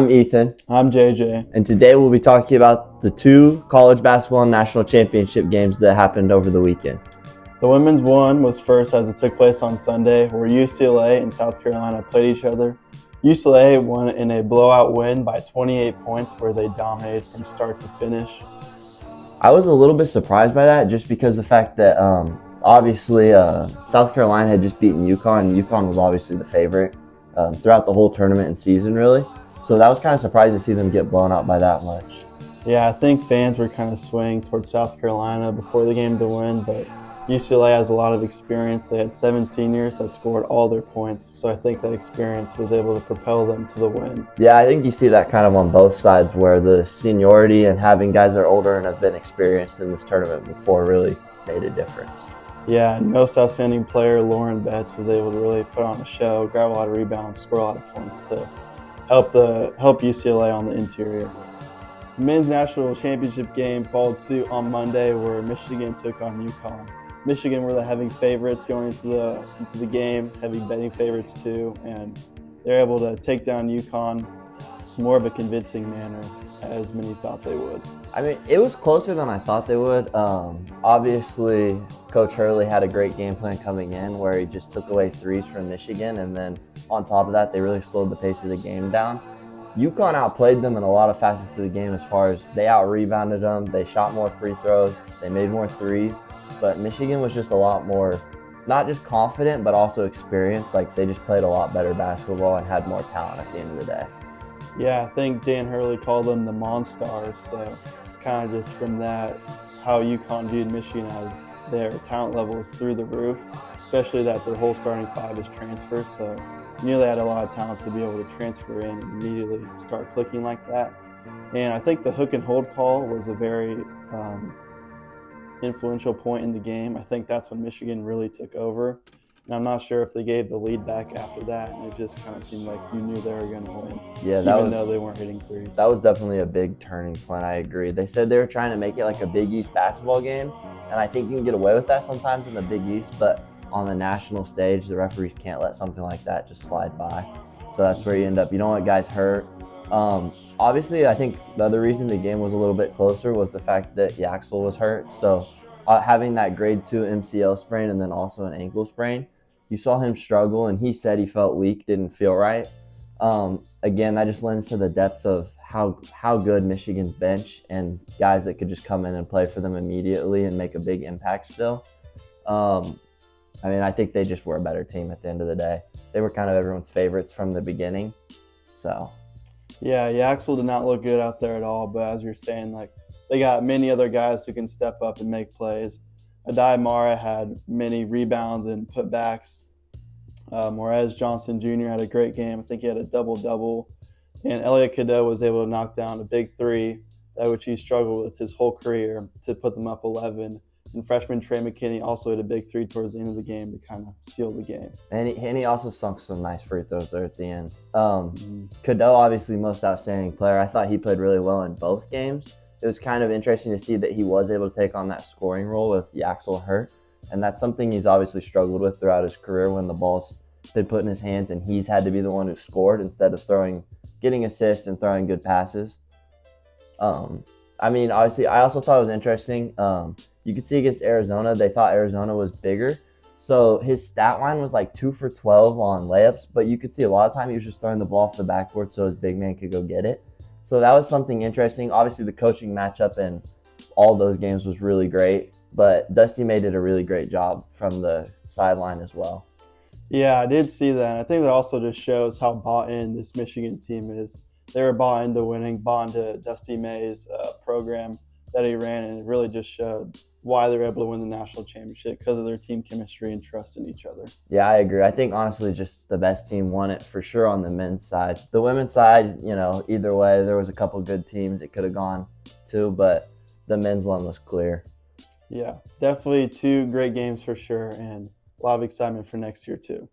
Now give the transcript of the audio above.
I'm Ethan, I'm JJ. and today we'll be talking about the two college basketball national championship games that happened over the weekend. The women's one was first as it took place on Sunday, where UCLA and South Carolina played each other. UCLA won in a blowout win by 28 points, where they dominated from start to finish. I was a little bit surprised by that just because the fact that obviously South Carolina had just beaten UConn, and UConn was obviously the favorite throughout the whole tournament and season, really. So that was kind of surprising to see them get blown out by that much. Yeah, I think fans were kind of swaying towards South Carolina before the game to win, but UCLA has a lot of experience. They had 7 seniors that scored all their points, so I think that experience was able to propel them to the win. Yeah, I think you see that kind of on both sides, where the seniority and having guys that are older and have been experienced in this tournament before really made a difference. Yeah, and most outstanding player Lauren Betts was able to really put on a show, grab a lot of rebounds, score a lot of points to help UCLA on the interior. The men's national championship game followed suit on Monday, where Michigan took on UConn. Michigan were the heavy favorites going into the game, heavy betting favorites too, and they're able to take down UConn more of a convincing manner, as many thought they would. I mean, it was closer than I thought they would. Obviously, Coach Hurley had a great game plan coming in where he just took away threes from Michigan, and then on top of that, they really slowed the pace of the game down. UConn outplayed them in a lot of facets of the game as far as they out-rebounded them, they shot more free throws, they made more threes, but Michigan was just a lot more, not just confident, but also experienced. Like, they just played a lot better basketball and had more talent at the end of the day. Yeah, I think Dan Hurley called them the Monstars, so kind of just from that, how UConn viewed Michigan as their talent level is through the roof, especially that their whole starting five is transfers, so you knew they had a lot of talent to be able to transfer in and immediately start clicking like that. And I think the hook and hold call was a very influential point in the game. I think that's when Michigan really took over. And I'm not sure if they gave the lead back after that, and it just kind of seemed like you knew they were going to win, Yeah, even though they weren't hitting threes. That was definitely a big turning point. I agree. They said they were trying to make it like a Big East basketball game, and I think you can get away with that sometimes in the Big East, but on the national stage, the referees can't let something like that just slide by. So that's where you end up. You don't want guys hurt. Obviously, I think the other reason the game was a little bit closer was the fact that Yaxel was hurt. So having that grade 2 MCL sprain and then also an ankle sprain, you saw him struggle, and he said he felt weak, didn't feel right. Again, that just lends to the depth of how good Michigan's bench and guys that could just come in and play for them immediately and make a big impact still. I mean, I think they just were a better team at the end of the day. They were kind of everyone's favorites from the beginning. So, yeah, Yaxel did not look good out there at all, but as you're saying, like, they got many other guys who can step up and make plays. Adai Mara had many rebounds and putbacks. Morez Johnson Jr. had a great game. I think he had a double-double. And Elliot Cadeau was able to knock down a big three, which he struggled with his whole career, to put them up 11. And freshman Trey McKinney also hit a big three towards the end of the game to kind of seal the game. And he also sunk some nice free throws there at the end. Cadeau, obviously most outstanding player. I thought he played really well in both games. It was kind of interesting to see that he was able to take on that scoring role with Yaxel hurt. And that's something he's obviously struggled with throughout his career, when the ball's been put in his hands and he's had to be the one who scored instead of getting assists and throwing good passes. I mean, obviously, I also thought it was interesting. You could see against Arizona, they thought Arizona was bigger. So his stat line was like 2 for 12 on layups, but you could see a lot of time he was just throwing the ball off the backboard so his big man could go get it. So that was something interesting. Obviously, the coaching matchup in all those games was really great, but Dusty made it a really great job from the sideline as well. Yeah, I did see that. I think that also just shows how bought in this Michigan team is. They were bought into winning, bought into Dusty May's program that he ran, and it really just showed why they were able to win the national championship, because of their team chemistry and trust in each other. Yeah, I agree. I think honestly just the best team won it for sure on the men's side. The women's side, either way, there was a couple good teams it could have gone to, but the men's one was clear. Yeah, definitely 2 great games for sure, and a lot of excitement for next year too.